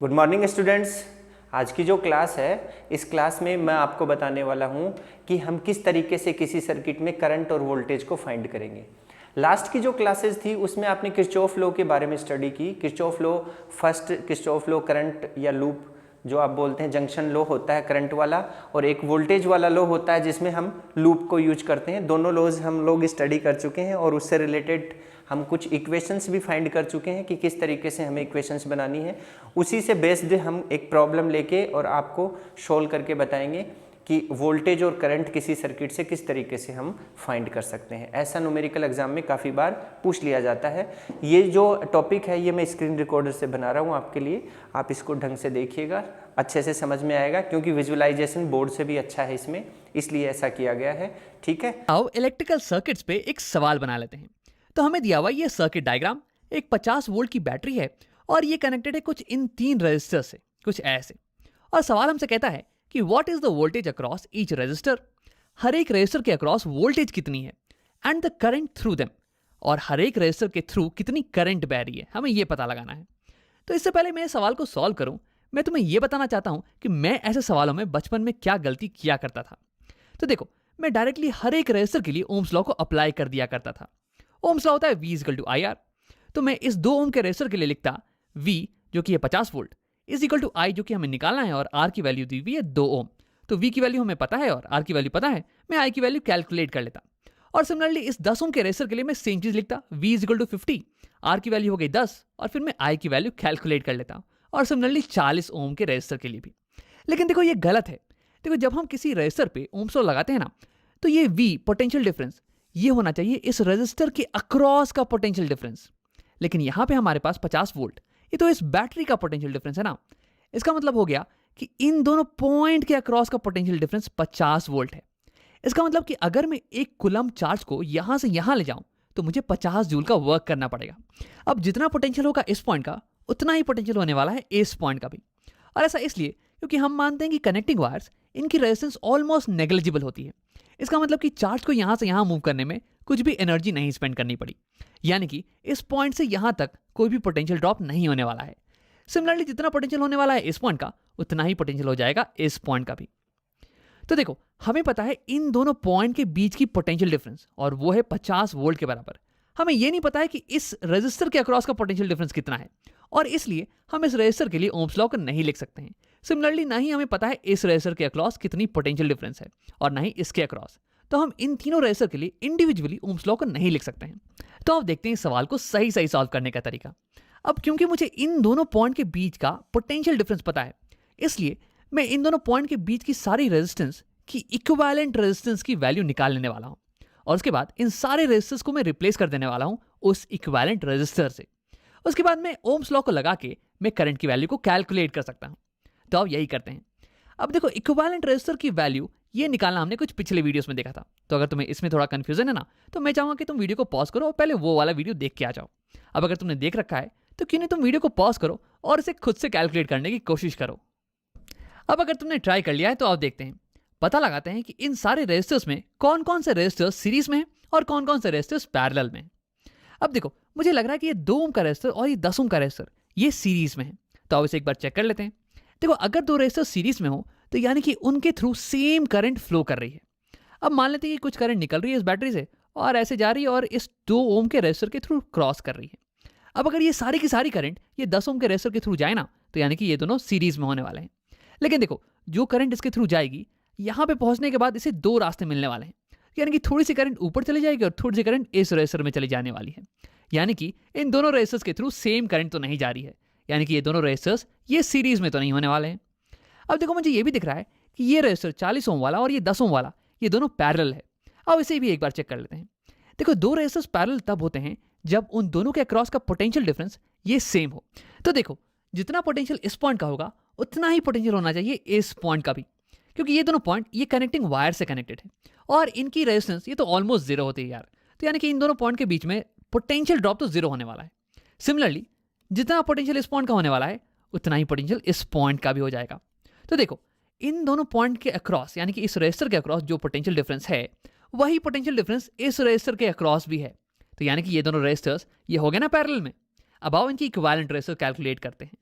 Good morning students. आज की जो क्लास है, इस क्लास में मैं आपको बताने वाला हूं कि हम किस तरीके से किसी सर्किट में करंट और वोल्टेज को फाइंड करेंगे। लास्ट की जो क्लासेस थी उसमें आपने किरचॉफ लॉ के बारे में स्टडी की। Kirchhoff law, first Kirchhoff law current या लूप जो आप बोलते हैं जंक्शन लॉ होता है करंट वाला, और एक वोल्टेज वाला लॉ होता है जिसमें हम लूप को यूज करते हैं। दोनों लॉज हम लोग स्टडी कर चुके हैं और उससे रिलेटेड हम कुछ इक्वेशंस भी फाइंड कर चुके हैं कि किस तरीके से हमें इक्वेशंस बनानी है। उसी से बेस्ड हम एक प्रॉब्लम लेके और आपको सोल्व करके बताएंगे कि वोल्टेज और करंट किसी सर्किट से किस तरीके से हम फाइंड कर सकते हैं। ऐसा न्यूमेरिकल एग्जाम में काफ़ी बार पूछ लिया जाता है। ये जो टॉपिक है ये मैं स्क्रीन रिकॉर्डर से बना रहा हूँ आपके लिए, आप इसको ढंग से देखिएगा, अच्छे से समझ में आएगा, क्योंकि विजुअलाइजेशन बोर्ड से भी अच्छा है इसमें, इसलिए ऐसा किया गया है। ठीक है, आओ इलेक्ट्रिकल सर्किट्स पे एक सवाल बना लेते हैं। तो हमें दिया हुआ ये सर्किट डायग्राम, एक 50 वोल्ट की बैटरी है और ये कनेक्टेड है कुछ इन 3 रेजिस्टर से, कुछ ऐसे। और सवाल हमसे कहता है कि what is the voltage across each resistor, हर एक रेजिस्टर के अक्रॉस वोल्टेज कितनी है, and the current through them, और हर एक रेजिस्टर के थ्रू कितनी करंट बह रही है, हमें ये पता लगाना है। तो इससे पहले मैं इस सवाल को सॉल्व करूं, मैं तुम्हें यह बताना चाहता हूं कि मैं ऐसे सवालों में बचपन में क्या गलती किया करता था। तो देखो, मैं डायरेक्टली हर एक रेजिस्टर के लिए ओम्स लॉ को अप्लाई कर दिया करता था। ओम्स लॉ होता है V equal to I R. तो मैं इस 2 ओम के रेजिस्टर के लिए लिखता V जो कि है 50 volt is equal to I जो कि हमें निकालना है, और R की वैल्यू दी हुई है 2 ओम। तो V की वैल्यू हमें पता है और R की वैल्यू पता है, मैं I की वैल्यू कैलकुलेट कर लेता। और सिमिलरली इस 10 ओम के रेजिस्टर के लिए मैं सेम चीज लिखता, V is equal to 50, R की वैल्यू हो गई 10, और फिर मैं I की वैल्यू कैलकुलेट कर लेता। और सिमिलरली 40 ओम के रेजिस्टर के लिए भी। लेकिन देखो ये गलत है। देखो जब हम किसी रेजिस्टर पे ओम्स लॉ लगाते हैं ना, तो ये V पोटेंशियल डिफरेंस ये होना चाहिए इस रेजिस्टर के अक्रॉस का पोटेंशियल डिफरेंस। लेकिन यहां पे हमारे पास 50 वोल्ट, ये तो इस बैटरी का पोटेंशियल डिफरेंस है ना। इसका मतलब हो गया कि इन दोनों पॉइंट के अक्रॉस का पोटेंशियल डिफरेंस 50 वोल्ट है। इसका मतलब कि अगर मैं एक कुलम चार्ज को यहां से यहां ले जाऊं तो मुझे 50 जूल का वर्क करना पड़ेगा। अब जितना पोटेंशियल होगा इस पॉइंट का, उतना ही पोटेंशियल होने वाला है इस पॉइंट का भी। और ऐसा इसलिए क्योंकि हम मानते हैं कि कनेक्टिंग वायर्स, इनकी रेजिस्टेंस ऑलमोस्ट नेग्लिजिबल होती है। इसका मतलब कि चार्ज को यहां से यहां मूव करने में कुछ भी एनर्जी नहीं स्पेंड करनी पड़ी, यानी कि इस पॉइंट से यहां तक कोई भी पोटेंशियल ड्रॉप नहीं होने वाला है। सिमिलरली जितना पोटेंशियल होने वाला है इस पॉइंट का, उतना ही पोटेंशियल हो जाएगा इस पॉइंट का भी। तो देखो हमें पता है इन दोनों पॉइंट के बीच की पोटेंशियल डिफरेंस, और वो है 50 वोल्ट के बराबर। हमें यह नहीं पता है कि इस रेजिस्टर के अक्रॉस का पोटेंशियल डिफरेंस कितना है, और इसलिए हम इस रेजिस्टर के लिए ओम्स लॉ को नहीं लिख सकते हैं। सिमिलरली ना ही हमें पता है इस रेजिस्टर के अक्रॉस कितनी पोटेंशियल डिफरेंस है, और ना ही इसके अक्रॉस। तो हम इन तीनों रेजिस्टर के लिए इंडिविजुअली ओम्स लॉ को नहीं लिख सकते हैं। तो अब देखते हैं इस सवाल को सही सही सॉल्व करने का तरीका। अब क्योंकि मुझे इन दोनों पॉइंट के बीच का पोटेंशियल डिफरेंस पता है, इसलिए मैं इन दोनों पॉइंट के बीच की सारी रेजिस्टेंस की इक्विवेलेंट रेजिस्टेंस की वैल्यू निकाल लेने वाला हूं, और उसके बाद इन सारे रेजिस्टेंस को मैं रिप्लेस कर देने वाला हूं उस इक्विवेलेंट रेजिस्टर से। उसके बाद मैं ओम्स लॉ को लगा के मैं करंट की वैल्यू को कैलकुलेट कर सकता हूं। तो अब यही करते हैं। अब देखो इक्विवेलेंट रेजिस्टर की वैल्यू ये निकालना हमने कुछ पिछले वीडियोस में देखा था। तो अगर तुम्हें इसमें थोड़ा कंफ्यूजन है ना, तो मैं चाहूंगा कि तुम वीडियो को पॉज करो और पहले वो वाला वीडियो देख के आ जाओ। अब अगर तुमने देख रखा है तो क्यों नहीं तुम वीडियो को पॉज करो और इसे खुद से कैलकुलेट करने की कोशिश करो। अब अगर तुमने ट्राई कर लिया है तो अब देखते हैं, पता लगाते हैं कि इन सारे रेजिस्टर्स में कौन कौन से रेजिस्टर्स सीरीज में हैं और कौन कौन से रेजिस्टर्स पैरेलल में हैं। अब देखो मुझे लग रहा है कि ये 2 ओम का रेजिस्टर और ये 10 ओम का रेजिस्टर ये सीरीज में है। तो अब इसे एक बार चेक कर लेते हैं। देखो अगर 2 रेजिस्टर सीरीज में हो तो यानी कि उनके थ्रू सेम करंट फ्लो कर रही है। अब मान लेते हैं कि कुछ करंट निकल रही है इस बैटरी से और ऐसे जा रही है और इस 2 ओम के रेजिस्टर के थ्रू क्रॉस कर रही है। अब अगर ये सारी की सारी करंट ये 10 ओम के रेजिस्टर के थ्रू जाए ना, तो यानी कि ये दोनों सीरीज में होने वाले हैं। लेकिन देखो जो करंट इसके थ्रू जाएगी, यहां पे पहुंचने के बाद इसे 2 रास्ते मिलने वाले हैं, यानी कि थोड़ी सी करंट ऊपर चली जाएगी और थोड़ी सी करंट इस रेजिस्टर में चली जाने वाली है। यानी कि इन दोनों रेजिस्टर्स के थ्रू सेम करंट तो नहीं जा रही है, यानी कि ये दोनों रेजिस्टर्स ये सीरीज में तो नहीं होने वाले हैं। अब देखो मुझे ये भी दिख रहा है कि ये रेजिस्टर 40 ओम वाला और ये 10 ओम वाला ये दोनों पैरेलल है। अब इसे भी एक बार चेक कर लेते हैं। देखो 2 रेजिस्टर्स पैरेलल तब होते हैं जब उन दोनों के अक्रॉस का पोटेंशियल डिफरेंस ये सेम हो। तो देखो जितना पोटेंशियल इस पॉइंट का होगा उतना ही पोटेंशियल होना चाहिए इस पॉइंट का भी, क्योंकि ये दोनों पॉइंट ये कनेक्टिंग वायर से कनेक्टेड है और इनकी रेजिस्टेंस ये तो ऑलमोस्ट 0 होती है यार। तो यानी कि इन दोनों पॉइंट के बीच में पोटेंशियल ड्रॉप तो 0 होने वाला है। सिमिलरली जितना पोटेंशियल इस पॉइंट का होने वाला है उतना ही पोटेंशियल इस पॉइंट का भी हो जाएगा। तो देखो इन दोनों पॉइंट के अक्रॉस यानी कि इस रेजिस्टर के अक्रॉस जो पोटेंशियल डिफरेंस है, वही पोटेंशियल डिफरेंस इस रेजिस्टर के अक्रॉस भी है। तो यानी कि ये दोनों रेजिस्टर्स ये हो गए ना पैरेलल में। अब आओ इनकी इक्विवेलेंट रेजिस्टर कैलकुलेट करते हैं।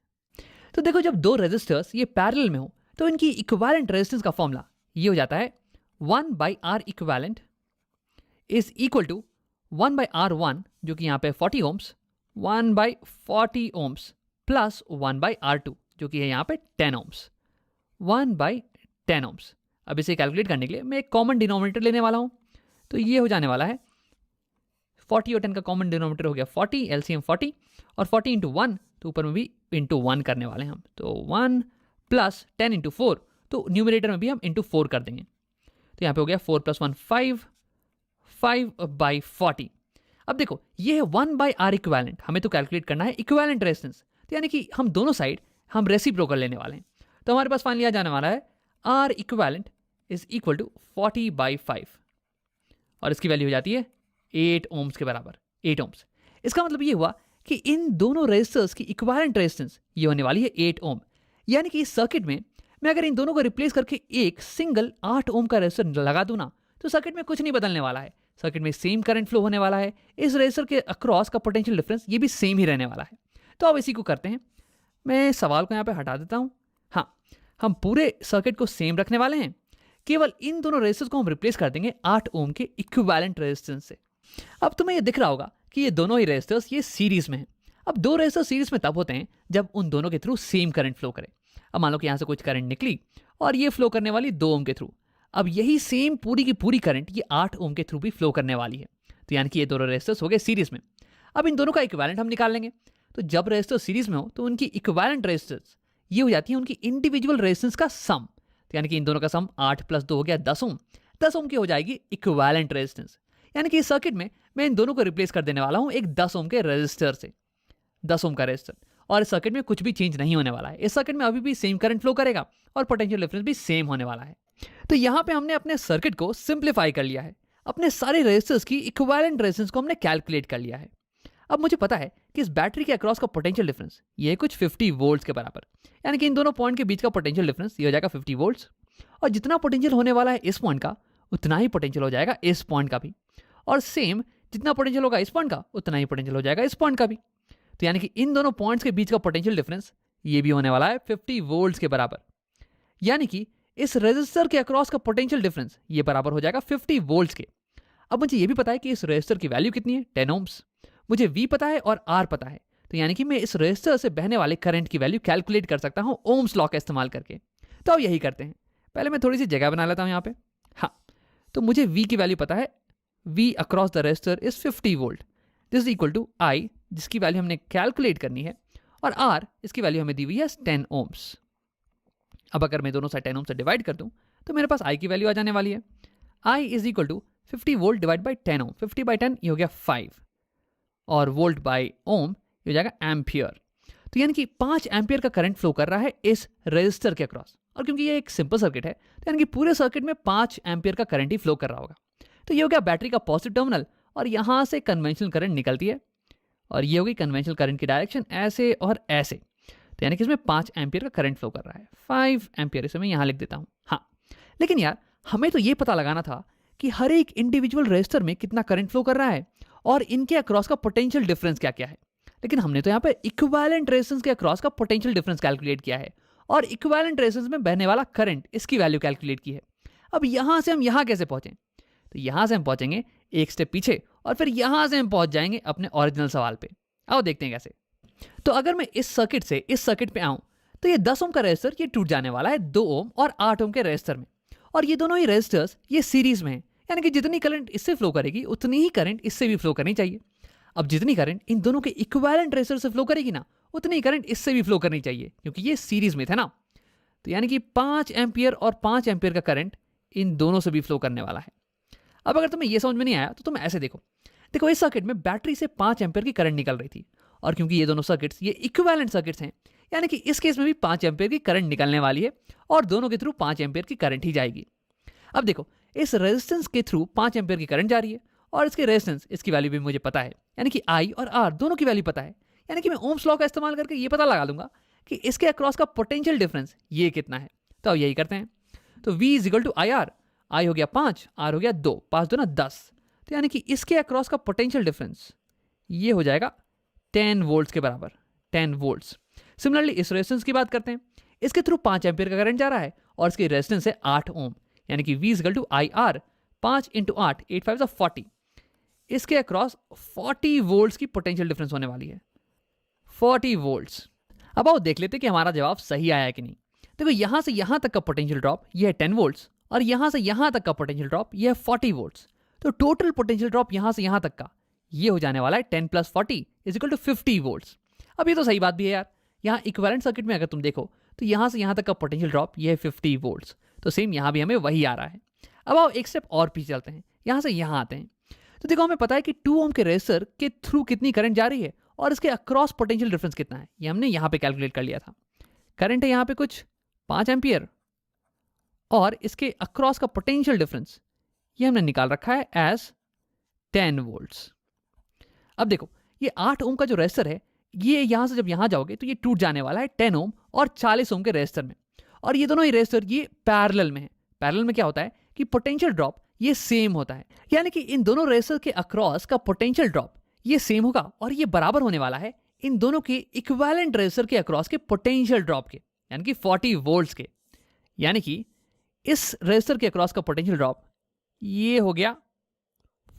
तो देखो जब दो रेजिस्टर्स ये पैरेलल में हो तो इनकी इक्विवेलेंट रेजिस्टेंस का फॉर्मूला ये हो जाता है 1/R equivalent is equal to 1/R1 जो कि यहाँ पे 40 ओम्स 1/40 ओम्स प्लस 1/R2 जो कि है यहाँ पे 10 ओम्स 1/10 ओम्स। अब इसे कैलकुलेट करने के लिए मैं एक कॉमन डिनोमिनेटर लेने वाला हूँ, तो ये हो जाने वाला है 40 और 10 का कॉमन डिनोमिनेटर हो गया 40, एलसीएम 40 और 40 इंटू 1 तो ऊपर में भी इंटू 1 करने वाले हैं हम, तो 1 प्लस 10 इंटू 4 तो न्यूमरेटर में भी हम इंटू 4 कर देंगे, तो यहाँ पे हो गया 4 + 1 5/40। अब देखो ये है 1/R इक्विवेलेंट, हमें तो कैलकुलेट करना है इक्विवेलेंट रेजिस्टेंस, तो यानी कि हम दोनों साइड हम रेसिप्रोकल लेने वाले हैं, तो हमारे पास फाइनली आ जाने वाला है R equivalent is equal to 40/5 और इसकी वैल्यू हो जाती है 8 ओम्स के बराबर, 8 ओम्स। इसका मतलब ये हुआ कि इन दोनों रेजिस्टर्स की इक्विवेलेंट रेजिस्टेंस ये होने वाली है 8 ओम, यानी कि इस सर्किट में मैं अगर इन दोनों को रिप्लेस करके एक सिंगल 8 ओम का रेजिस्टर लगा दूं ना, तो सर्किट में कुछ नहीं बदलने वाला है, सर्किट में सेम करंट फ्लो होने वाला है, इस रेजिस्टर के अक्रॉस का पोटेंशियल डिफरेंस ये भी सेम ही रहने वाला है। तो अब इसी को करते हैं, मैं सवाल को यहाँ पे हटा देता हूँ। हाँ, हम पूरे सर्किट को सेम रखने वाले हैं, केवल इन दोनों रेजिस्टर्स को हम रिप्लेस कर देंगे 8 ओम के इक्विवेलेंट रेजिस्टेंस से। अब तुम्हें ये दिख रहा होगा कि ये दोनों ही रेजिस्टर्स ये सीरीज में हैं। अब दो रेजिस्टर सीरीज में तब होते हैं जब उन दोनों के थ्रू सेम करंट फ्लो करे। अब मान लो कि यहाँ से कुछ करंट निकली और ये फ्लो करने वाली 2 ओम के थ्रू, अब यही सेम पूरी की पूरी करंट ये 8 ओम के थ्रू भी फ्लो करने वाली है, तो यानी कि ये दोनों रेजिस्टर्स हो गए सीरीज में। अब इन दोनों का इक्विवेलेंट हम निकाल लेंगे, तो जब रेजिस्टर सीरीज में हो तो उनकी इक्विवेलेंट रेजिस्टेंस ये हो जाती है उनकी इंडिविजुअल रेजिस्टेंस का सम, तो यानी कि इन दोनों का सम 8 + 2 हो गया 10 ओम, 10 ओम की हो जाएगी इक्विवेलेंट रेजिस्टेंस, यानी कि इस सर्किट में मैं इन दोनों को रिप्लेस कर देने वाला हूं एक 10 ओम के रेजिस्टर से, 10 ओम का रेजिस्टर, और इस सर्किट में कुछ भी चेंज नहीं होने वाला है, इस सर्किट में अभी भी सेम करंट फ्लो करेगा और पोटेंशियल डिफरेंस भी सेम होने वाला है। तो यहाँ पे हमने अपने सर्किट को सिंप्लीफाई कर लिया है, अपने सारे रेजिस्टर्स की इक्विवेलेंट रेजिस्टेंस को हमने कैलकुलेट कर लिया है। अब मुझे पता है कि इस बैटरी के अक्रॉस का पोटेंशियल डिफरेंस ये है कुछ 50 वोल्ट्स के बराबर, यानी कि इन दोनों पॉइंट के बीच का पोटेंशियल डिफरेंस ये हो जाएगा 50 वोल्ट्स, और जितना पोटेंशियल होने वाला है इस पॉइंट का उतना ही पोटेंशियल हो जाएगा इस पॉइंट का भी, और सेम जितना पोटेंशियल होगा इस पॉइंट का उतना ही पोटेंशियल हो जाएगा इस पॉइंट का भी, तो यानी कि इन दोनों पॉइंट्स के बीच का पोटेंशियल डिफरेंस ये भी होने वाला है 50 वोल्ट्स के बराबर, यानी कि इस रेजिस्टर के अक्रॉस का पोटेंशियल डिफरेंस ये बराबर हो जाएगा 50 वोल्ट्स के। अब मुझे ये भी पता है कि इस रेजिस्टर की वैल्यू कितनी है, 10 ओम्स, मुझे V पता है और R पता है, तो यानी कि मैं इस रेजिस्टर से बहने वाले करंट की वैल्यू कैलकुलेट कर सकता हूं ओम्स लॉ का इस्तेमाल करके। तो अब यही करते हैं, पहले मैं थोड़ी सी जगह बना लेता हूं यहाँ पे। हाँ, तो मुझे V की वैल्यू पता है, V across the resistor is 50 volt, this is equal to I जिसकी वैल्यू हमने कैलकुलेट करनी है, और R इसकी वैल्यू हमें दी हुई है 10 ओम्स। अब अगर मैं दोनों साइड 10 ओम से डिवाइड कर दूं तो मेरे पास I की वैल्यू आ जाने वाली है, I is equal to 50 volt divide by 10 ohm, 50/10 ये हो गया 5, और वोल्ट बाई ओम ये हो जाएगा एम्पियर, तो यानी कि 5 एम्पियर का करंट फ्लो कर रहा है इस रेजिस्टर के अक्रॉस, और क्योंकि ये एक सिंपल सर्किट है तो यानी कि पूरे सर्किट में 5 एम्पियर का करंट ही फ्लो कर रहा होगा। तो ये हो गया बैटरी का पॉजिटिव टर्मिनल, और यहाँ से कन्वेंशनल करंट निकलती है, और ये होगी कन्वेंशनल करंट की डायरेक्शन ऐसे और ऐसे, तो यानी कि इसमें 5 एम्पियर का करंट फ्लो कर रहा है, 5 एम्पियर, इसे मैं यहाँ लिख देता हूँ। हाँ, लेकिन यार हमें तो ये पता लगाना था कि हर एक इंडिविजुअल रेजिस्टर में कितना करंट फ्लो कर रहा है और इनके अक्रॉस का पोटेंशियल डिफरेंस क्या क्या है, लेकिन हमने तो यहाँ पे इक्विवेलेंट रेजिस्टेंस के अक्रॉस का पोटेंशियल डिफरेंस कैलकुलेट किया है और इक्विवेलेंट रेजिस्टेंस में बहने वाला करंट इसकी वैल्यू कैलकुलेट की है। अब यहाँ से हम यहाँ कैसे पहुंचे, तो यहाँ से हम पहुंचेंगे एक स्टेप पीछे, और फिर यहाँ से हम पहुंच जाएंगे अपने ओरिजिनल सवाल पे। आओ देखते हैं कैसे। तो अगर मैं इस सर्किट से इस सर्किट पे आऊं तो ये 10 ओम का रेजिस्टर ये टूट जाने वाला है 2 ओम और 8 ओम के रेजिस्टर में, और ये दोनों ही रेजिस्टर्स ये सीरीज में हैं, यानी कि जितनी करंट इससे फ्लो करेगी उतनी ही करंट इससे भी फ्लो करनी चाहिए। अब जितनी करंट इन दोनों के इक्विवेलेंट रेजिस्टर से फ्लो करेगी ना, उतनी ही करंट इससे भी फ्लो करनी चाहिए, क्योंकि ये सीरीज में थे ना, तो यानी कि 5 एम्पियर और 5 एम्पियर का करंट इन दोनों से भी फ्लो करने वाला है। अब अगर तुम्हें ये समझ में नहीं आया तो तुम ऐसे देखो इस सर्किट में बैटरी से 5 एम्पियर की करंट निकल रही थी, और क्योंकि ये दोनों सर्किट्स ये इक्विवेलेंट सर्किट्स हैं, यानी कि इस केस में भी 5 एम्पियर की करंट निकलने वाली है, और दोनों के थ्रू 5 एम्पियर की करंट ही जाएगी। अब देखो इस रेजिस्टेंस के थ्रू 5 एम्पियर की करंट जा रही है, और इसके रेजिस्टेंस इसकी वैल्यू भी मुझे पता है, यानी कि I और R दोनों की वैल्यू पता है, यानी कि मैं ओम्स लॉ का इस्तेमाल करके ये पता लगा लूंगा कि इसके अक्रॉस का पोटेंशियल डिफरेंस ये कितना है। तो अब यही करते हैं, तो V is equal to IR, I हो गया 5, R हो गया 2, 5 2 10, तो यानी कि इसके अक्रॉस का पोटेंशियल डिफरेंस ये हो जाएगा 10 वोल्ट्स के बराबर, 10 वोल्ट्स। सिमिलरली इस रेजिस्टेंस की बात करते हैं, इसके थ्रू 5 एम्पियर का करंट जा रहा है और इसकी रेजिस्टेंस है 8 ओम, यानी कि V equal to I R, 5 into 8, 8 5 40, इसके अक्रॉस 40 वोल्ट्स की पोटेंशियल डिफरेंस होने वाली है, 40 वोल्ट्स। अब आओ देख लेते हैं कि हमारा जवाब सही आया है कि नहीं। देखो यहां से यहां तक का पोटेंशियल ड्रॉप ये है 10 वोल्ट्स और यहां से यहां तक का पोटेंशियल ड्रॉप ये है 40 वोल्ट्स। तो टोटल पोटेंशियल ड्रॉप यहां से यहां तक का ये हो जाने वाला है 10 plus 40 is equal to 50 volts. अब ये तो सही बात भी है यार, यहाँ इक्विवेलेंट सर्किट में अगर तुम देखो तो यहां से यहां तक का पोटेंशियल ड्रॉप ये है 50 वोल्ट्स, तो सेम यहां भी हमें वही आ रहा है। अब आओ एक स्टेप और पीछे चलते हैं, यहां से यहां आते हैं। तो देखो हमें पता है कि 2 ओम के रेजिस्टर के थ्रू कितनी करंट जा रही है और इसके अक्रॉस पोटेंशियल डिफरेंस कितना है, ये हमने यहां पे कैलकुलेट कर लिया था। करंट है यहां पे कुछ 5 एम्पियर और इसके अक्रॉस का पोटेंशियल डिफरेंस ये हमने निकाल रखा है एज 10 वोल्ट्स। अब देखो ये 8 ओम का जो रेजिस्टर है ये यहां से जब यहां जाओगे तो ये टूट जाने वाला है 10 ओम और 40 ओम के रेजिस्टर में, और ये दोनों ही रेजिस्टर ये पैरेलल में है। पैरेलल में क्या होता है कि पोटेंशियल ड्रॉप ये सेम होता है, यानी कि इन दोनों रेजिस्टर के अक्रॉस का पोटेंशियल ड्रॉप ये सेम होगा और ये बराबर होने वाला है इन दोनों के इक्विवेलेंट रेजिस्टर के अक्रॉस के पोटेंशियल ड्रॉप के, यानी कि 40 वोल्ट्स के। यानी कि इस रेजिस्टर के अक्रॉस का पोटेंशियल ड्रॉप ये हो गया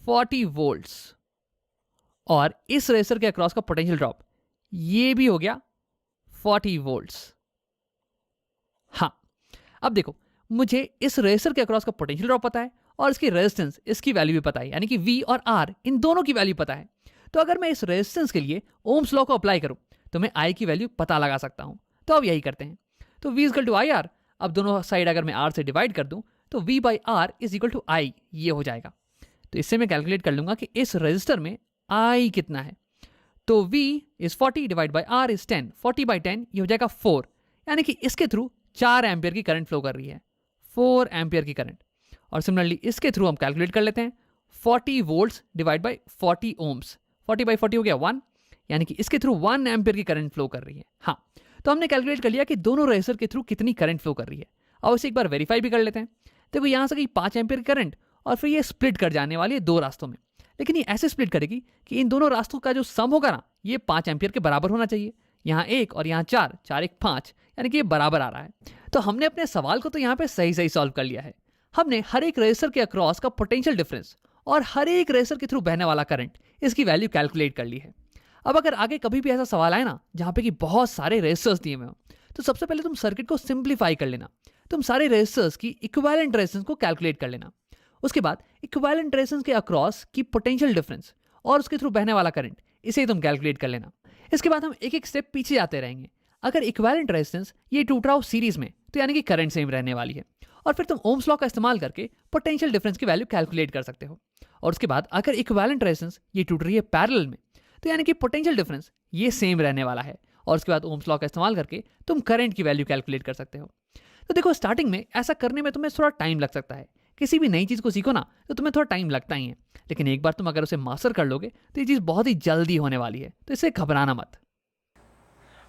40 वोल्ट्स और इस रेजिस्टर के अक्रॉस का पोटेंशियल ड्रॉप ये भी हो गया 40 वोल्ट्स। हाँ, अब देखो मुझे इस रेजिस्टर के अक्रॉस का पोटेंशियल ड्रॉप पता है और इसकी रेजिस्टेंस इसकी वैल्यू भी पता है, यानी कि V और R इन दोनों की वैल्यू पता है। तो अगर मैं इस रेजिस्टेंस के लिए ओम्स लॉ को अप्लाई करूं तो मैं I की वैल्यू पता लगा सकता हूं। तो अब यही करते हैं। तो V equal to I R, अब दोनों साइड अगर मैं R से डिवाइड कर दूं तो V by R is equal to I ये हो जाएगा। तो इससे मैं कैलकुलेट कर लूंगा कि इस रेजिस्टर में I कितना है। तो V is 40 divide by R is 10, 40 by 10 ये हो जाएगा 4, यानी कि इसके थ्रू 4 एम्पियर की करंट फ्लो कर रही है, 4 एम्पियर की करंट। और सिमिलरली इसके थ्रू हम कैलकुलेट कर लेते हैं 40 volts divide by 40 ohms, 40 by 40 हो गया 1, यानी कि इसके थ्रू 1 एम्पियर की करंट फ्लो कर रही है। हाँ, तो हमने कैलकुलेट कर लिया कि दोनों रेजिस्टर के थ्रू कितनी करंट फ्लो कर रही है। और इसे एक बार वेरीफाई भी कर लेते हैं। देखो यहाँ से गई 5 एम्पियर की करंट और फिर ये स्प्लिट कर जाने वाली है 2 रास्तों में, लेकिन ये ऐसे स्प्लिट करेगी कि इन दोनों रास्तों का जो सम होगा ना ये 5 एम्पियर के बराबर होना चाहिए। यहाँ 1 और यहाँ 4, 4 1 5, यानी कि ये बराबर आ रहा है। तो हमने अपने सवाल को तो यहाँ पे सही सही सॉल्व कर लिया है। हमने हर एक रेजिस्टर के अक्रॉस का पोटेंशियल डिफरेंस और हर एक रेजिस्टर के थ्रू बहने वाला करंट इसकी वैल्यू कैलकुलेट कर ली है। अब अगर आगे कभी भी ऐसा सवाल आए ना जहाँ पे कि बहुत सारे रेजिस्टर्स दिए हुए हो, तो सबसे पहले तुम सर्किट को सिंप्लीफाई कर लेना। तुम सारे रेजिस्टर्स की इक्विवेलेंट रेजिस्टेंस को कैलकुलेट कर लेना। उसके बाद इक्विवेलेंट रेजिस्टेंस के अक्रॉस की पोटेंशियल डिफरेंस और उसके थ्रू बहने वाला करंट इसे तुम कैलकुलेट कर लेना। इसके बाद हम एक एक स्टेप पीछे जाते रहेंगे। अगर इक्विवेलेंट रेजिस्टेंस ये टूट रहा हो सीरीज में तो यानी कि करंट सेम रहने वाली है, और फिर तुम ओम्स लॉ का इस्तेमाल करके पोटेंशियल डिफरेंस की वैल्यू कैलकुलेट कर सकते हो। और उसके बाद अगर इक्विवेलेंट रेजिस्टेंस ये टूट रही है पैरेलल में तो यानी कि पोटेंशियल डिफरेंस ये सेम रहने वाला है, और उसके बाद ओम्स लॉ का इस्तेमाल करके तुम करंट की वैल्यू कैलकुलेट कर सकते हो। तो देखो स्टार्टिंग में ऐसा करने में तुम्हें थोड़ा टाइम लग सकता है। किसी भी नई चीज़ को सीखो ना तो तुम्हें थोड़ा टाइम लगता ही है, लेकिन एक बार तुम अगर उसे मास्टर कर लोगे तो ये चीज़ बहुत ही जल्दी होने वाली है, तो इससे घबराना मत।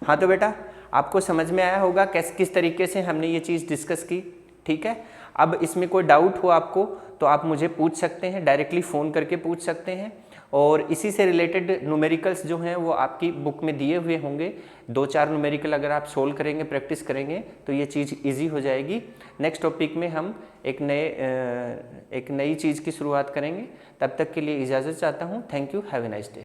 हाँ तो बेटा आपको समझ में आया होगा किस तरीके से हमने ये चीज़ डिस्कस की, ठीक है। अब इसमें कोई डाउट हो आपको तो आप मुझे पूछ सकते हैं, डायरेक्टली फ़ोन करके पूछ सकते हैं। और इसी से रिलेटेड न्यूमेरिकल्स जो हैं वो आपकी बुक में दिए हुए होंगे। 2-4 न्यूमेरिकल अगर आप सोल्व करेंगे, प्रैक्टिस करेंगे तो ये चीज़ इजी हो जाएगी। नेक्स्ट टॉपिक में हम एक नई चीज़ की शुरुआत करेंगे। तब तक के लिए इजाज़त चाहता हूँ। Thank you, have a nice day.